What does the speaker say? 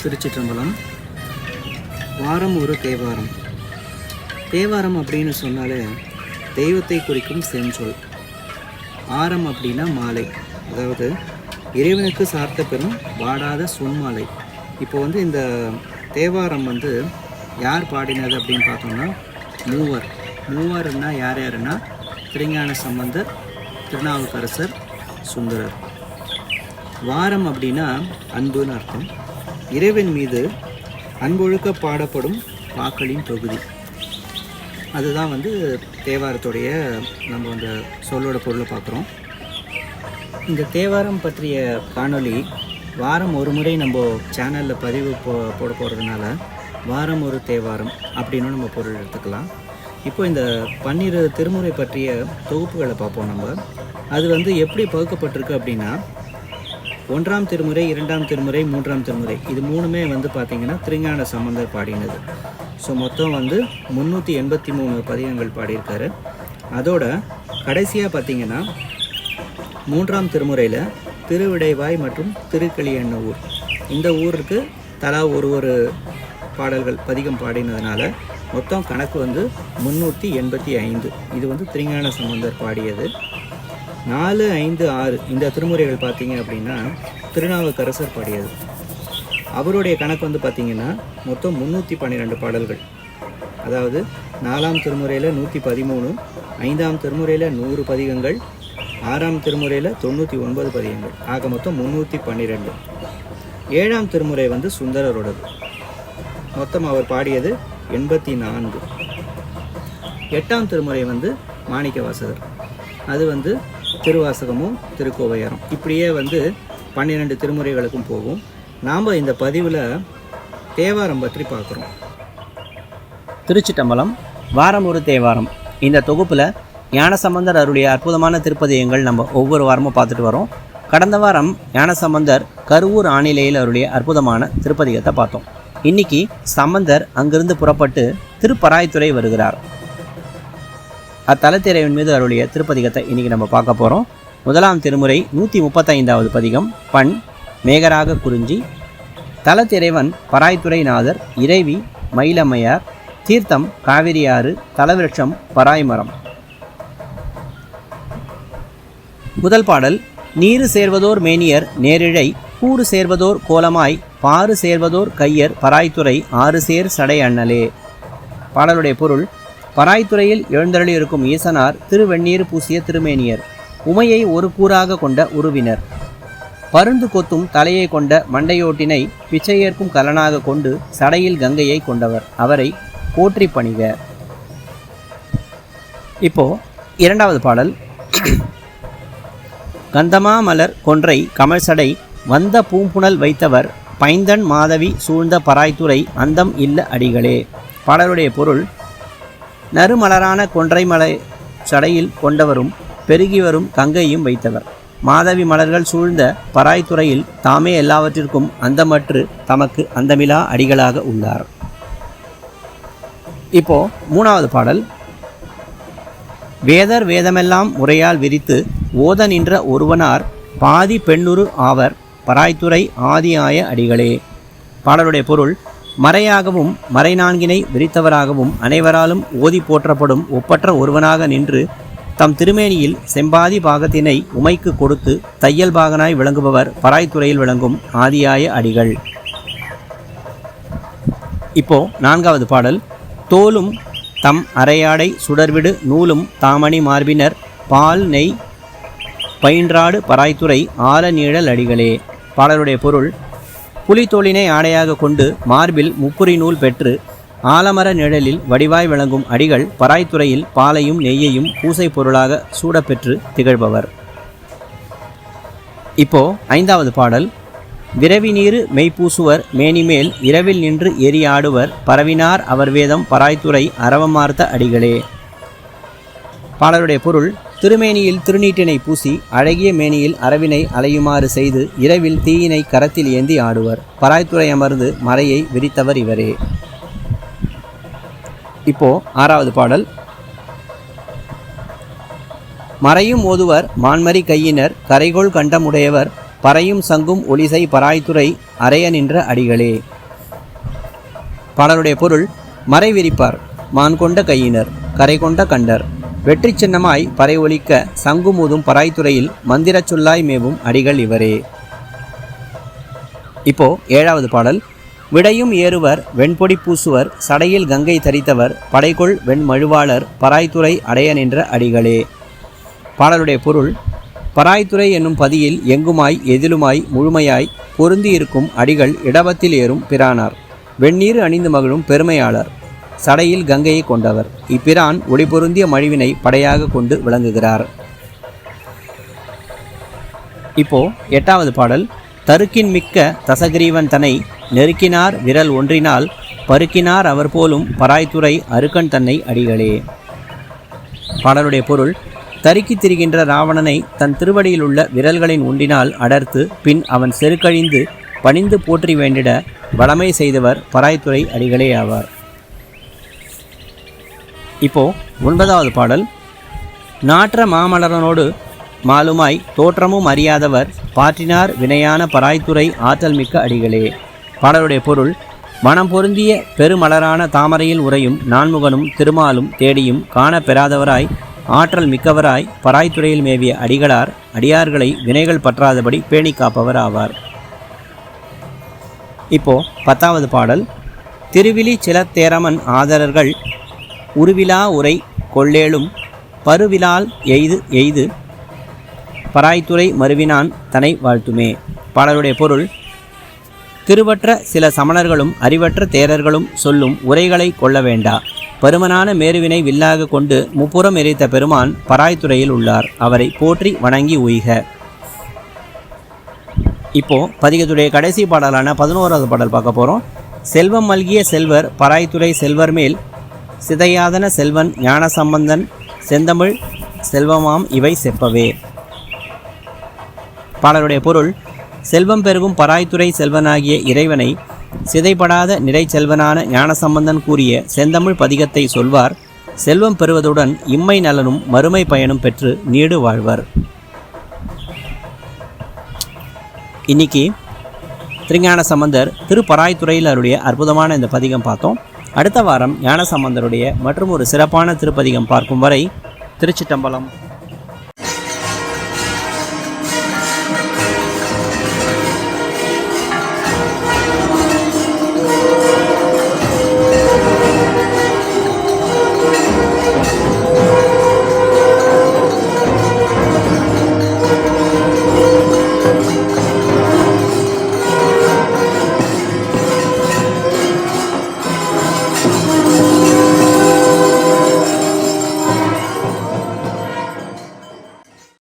திருச்சிற்றம்பலம். வாரம் ஒரு தேவாரம். தேவாரம் அப்படின்னு சொன்னாலே தெய்வத்தை குறிக்கும் செஞ்சொல். ஆரம் அப்படின்னா மாலை, அதாவது இறைவனுக்கு சார்த்த பெறும் வாடாத சொன்மாலை. இப்போ இந்த தேவாரம் யார் பாடினது அப்படின்னு பார்த்தோம்னா மூவர்னா யாருன்னா திருஞான சம்பந்தர், திருநாவுக்கரசர், சுந்தரர். வாரம் அப்படின்னா அன்புன்னு அர்த்தம். இறைவன் மீது அன்பொழுக்க பாடப்படும் பாக்களின் தொகுதி. அதுதான் தேவாரத்துடைய நம்ம அந்த சொல்லோட பொருளை பார்க்குறோம். இந்த தேவாரம் பற்றிய காணொளி வாரம் ஒரு முறை நம்ம சேனலில் பதிவு போட போகிறதுனால வாரம் ஒரு தேவாரம் அப்படின்னு நம்ம பொருள் எடுத்துக்கலாம். இப்போ இந்த 12 திருமுறை பற்றிய தொகுப்புகளை பார்ப்போம். நம்ம அது எப்படி பகுக்கப்பட்டிருக்கு அப்படின்னா, 1ஆம் திருமுறை, 2ஆம் திருமுறை, 3ஆம் திருமுறை, இது மூணுமே பார்த்திங்கன்னா திருஞான சம்பந்தர் பாடினது. ஸோ மொத்தம் 383 பதிகங்கள் பாடியிருக்காரு. அதோட கடைசியாக பார்த்திங்கன்னா 3ஆம் திருமுறையில் திருவிடைவாய் மற்றும் திருக்களியண்ணூர், இந்த ஊருக்கு தலா ஒரு பாடல்கள் பதிகம் பாடினதுனால மொத்தம் கணக்கு 385. இது திருஞான சம்பந்தர் பாடியது. 4, 5, 6 இந்த திருமுறைகள் பார்த்திங்க அப்படின்னா திருநாவுக்கரசர் பாடியது. அவருடைய கணக்கு பார்த்திங்கன்னா மொத்தம் 312 பாடல்கள். அதாவது 4ஆம் திருமுறையில் 113, 5ஆம் திருமுறையில் 100 பதிகங்கள், 6ஆம் திருமுறையில் 99 பதிகங்கள், ஆக மொத்தம் 312. 7ஆம் திருமுறை சுந்தரரோடது. மொத்தம் அவர் பாடியது 84. 8ஆம் திருமுறை மாணிக்கவாசகர், அது திருவாசகமும் திருக்கோவையாரம். இப்படியே 12 திருமுறைகளுக்கும் போகும். நாம் இந்த பதிவில் தேவாரம் பற்றி பார்க்குறோம். திருச்சிற்றம்பலம். வாரம் ஒரு தேவாரம். இந்த தொகுப்பில் ஞானசம்பந்தர் அருளிய அற்புதமான திருப்பதிகங்கள் நம்ம ஒவ்வொரு வாரமும் பார்த்துட்டு வரோம். கடந்த வாரம் ஞானசம்பந்தர் கருவூர் ஆணிலையில் அருளிய அற்புதமான திருப்பதிகத்தை பார்த்தோம். இன்னைக்கு சம்பந்தர் அங்கிருந்து புறப்பட்டு திருப்பராய்த்துறை வருகிறார். அத்தலத்திரைவின் மீது அருளிய திருப்பதிகத்தை இன்றைக்கி நம்ம பார்க்க போகிறோம். 1ஆம் திருமுறை 135வது பதிகம். பண் மேகராக குறிஞ்சி. தலத்திரைவன் பராய்த்துறைநாதர், இறைவி மயிலம்மையார், தீர்த்தம் காவிரியாறு, தலவிருட்சம் பராய்மரம். முதல் பாடல். நீரு சேர்வதோர் மேனியர் நேரிழை, கூறு சேர்வதோர் கோலமாய், பாறு சேர்வதோர் கையர் பராய்த்துறை, ஆறு சேர் சடை அண்ணலே. பாடலுடைய பொருள்: பராய்த்துறையில் எழுந்தருளி இருக்கும் ஈசனார் திருவெண்ணீர் பூசிய திருமேனியர், உமையை ஒரு கூறாக கொண்ட உருவினர், பருந்து கொத்தும் தலையை கொண்ட மண்டையோட்டினை பிச்சையேற்கும் கலனாக கொண்டு சடையில் கங்கையை கொண்டவர், அவரை போற்றி பணிக. இப்போ 2வது பாடல். கந்தமா மலர் கொன்றை கமல் சடை வந்த பூம்புணல் வைத்தவர், பைந்தன் மாதவி சூழ்ந்த பராய்த்துறை அந்தம் இல்ல அடிகளே. பாடலுடைய பொருள்: நறுமலரான கொன்றை மலை சடையில் கொண்டவரும் பெருகி வரும் கங்கையும் வைத்தவர், மாதவி மலர்கள் சூழ்ந்த பராய்த்துறையில் தாமே எல்லாவற்றிற்கும் அந்தமற்று தமக்கு அந்தமிலா அடிகளாக உள்ளார். இப்போ 3வது பாடல். வேதர் வேதமெல்லாம் முறையால் விரித்து ஓத நின்ற ஒருவனார், பாதி பெண்ணுரு ஆவர் பராய்த்துறை ஆதியாய அடிகளே. பாடலுடைய பொருள்: மறையாகவும் மறைநான்கினை விரித்தவராகவும் அனைவராலும் ஓதி போற்றப்படும் ஒப்பற்ற ஒருவனாக நின்று தம் திருமேனியில் செம்பாதி பாகத்தினை உமைக்கு கொடுத்து தையல் பாகனாய் விளங்குபவர் பராய்த்துறையில் விளங்கும் ஆதியாய அடிகள். இப்போ 4வது பாடல். தோலும் தம் அரையாடை சுடர்விடு நூலும் தாமணி மார்பினர், பால் நெய் பயின்றாடு பராய்த்துறை ஆல நீழல் அடிகளே. பாடலுடைய பொருள்: புலித்தோலினை ஆடையாக கொண்டு மார்பில் முப்புரி நூல் பெற்று ஆலமர நிழலில் வடிவாய் விளங்கும் அடிகள் பராய்த்துறையில் பாலையும் நெய்யையும் பூசை பொருளாக சூடப்பெற்று திகழ்பவர். இப்போ 5வது பாடல். விரவி நீரு மெய்ப்பூசுவர் மேனிமேல் இரவில் நின்று எரி ஆடுவர், பரவினார் அவர் வேதம் பராய்த்துறை அரவமார்த்த அடிகளே. பாடலுடைய பொருள்: திருமேனியில் திருநீட்டினை பூசி அழகிய மேனியில் அரவினை அலையுமாறு செய்து இரவில் தீயினை கரத்தில் ஏந்தி ஆடுவர், பராய்த்துறை அமர்ந்து மறையை விரித்தவர் இவரே. இப்போ 6வது பாடல். மறையும் ஓதுவர் மான்மரி கையினர், கரைகோள் கண்டமுடையவர் பறையும் சங்கும் ஒலிசை பராய்த்துறை அறைய நின்ற அடிகளே. பாடலுடைய பொருள்: மறை விரிப்பார், மான் கொண்ட கையினர், கரை கொண்ட கண்டர், வெற்றி சின்னமாய் பறை ஒலிக்க சங்குமூதும் பராய்த்துறையில் மந்திரச் சொல்லாய் மேவும் அடிகள் இவரே. இப்போ 7வது பாடல். விடையும் ஏறுவர், வெண்பொடி பூசுவர், சடையில் கங்கை தரித்தவர், படைகொள் வெண்மழுவாளர், பராய்த்துறை அடைய நின்ற அடிகளே. பாடலுடைய பொருள்: பராய்த்துறை என்னும் பதியில் எங்குமாய் எதிலுமாய் முழுமையாய் பொருந்தியிருக்கும் அடிகள் இடபத்தில் ஏறும் பிரானார். வெந்நீர் அணிந்து மகிழும் பெருமையாளர், சடையில் கங்கையை கொண்டவர். இப்பிரான் ஒளி பொருந்திய மழிவினை படையாக கொண்டு விளங்குகிறார். இப்போ 8வது பாடல். தருக்கின் மிக்க தசகிரீவன் தன்னை நெருக்கினார் விரல் ஒன்றினால் பருக்கினார் அவர் போலும் பராய்த்துறை அருக்கன் தன்னை அடிகளே. பாடலுடைய பொருள்: தருக்கி திரிகின்ற ராவணனை தன் திருவடியில் உள்ள விரல்களின் ஒன்றினால் அடர்த்து பின் அவன் செருக்கழிந்து பணிந்து போற்றி வேண்டிட வளமை செய்தவர் பராய்த்துறை அடிகளே ஆவார். இப்போ 9வது பாடல். நாற்ற மாமலரனோடு மாலுமாய் தோற்றமும் அறியாதவர் பாற்றினார் வினையான பராய்த்துறை ஆற்றல் மிக்க அடிகளே. பாடலுடைய பொருள்: மனம் பொருந்திய பெருமலரான தாமரையில் உறையும் நான்முகனும் திருமாலும் தேடியும் காண பெறாதவராய் ஆற்றல் மிக்கவராய் பராய்த்துறையில் மேவிய அடிகளார் அடியார்களை வினைகள் பற்றாதபடி பேணி காப்பவர் ஆவார். இப்போ 10வது பாடல். திருவிழி சிலத்தேரமன் ஆதரர்கள் உருவிலா உரை கொள்ளேலும் பருவிலால் எய்து எய்து பராய்த்துறை மருவினான் தனை வாழ்த்துமே. பாடலுடைய பொருள்: திருவற்ற சில சமணர்களும் அறிவற்ற தேரர்களும் சொல்லும் உரைகளை கொள்ள வேண்டா. பருமனான மேருவினை வில்லாக கொண்டு முப்புறம் எரித்த பெருமான் பராய்த்துறையில் உள்ளார். அவரை போற்றி வணங்கி உய்க. இப்போ பதிகத்துடைய கடைசி பாடலான 11வது பாடல் பார்க்க போகிறோம். செல்வம் மல்கிய செல்வர் பராய்த்துறை செல்வர் மேல் சிதையாதன செல்வன் ஞான சம்பந்தன் செந்தமிழ் செல்வமாம் இவை செப்பவே. பாடலுடைய பொருள்: செல்வம் பெருகும் பராய்த்துறை செல்வனாகிய இறைவனை சிதைப்படாத நிறை செல்வனான ஞானசம்பந்தன் கூறிய செந்தமிழ் பதிகத்தை சொல்வார். செல்வம் பெறுவதுடன் இம்மை நலனும் மறுமை பயனும் பெற்று நீடு வாழ்வர். இன்னைக்கு திருஞான சம்பந்தர் திருப்பராய்த்துறையில் அவருடைய அற்புதமான இந்த பதிகம் பார்த்தோம். அடுத்த வாரம் ஞானசம்பந்தருடைய மற்றும் ஒரு சிறப்பான திருப்பதிகம் பார்க்கும் வரை திருச்சிட்டம்பலம்.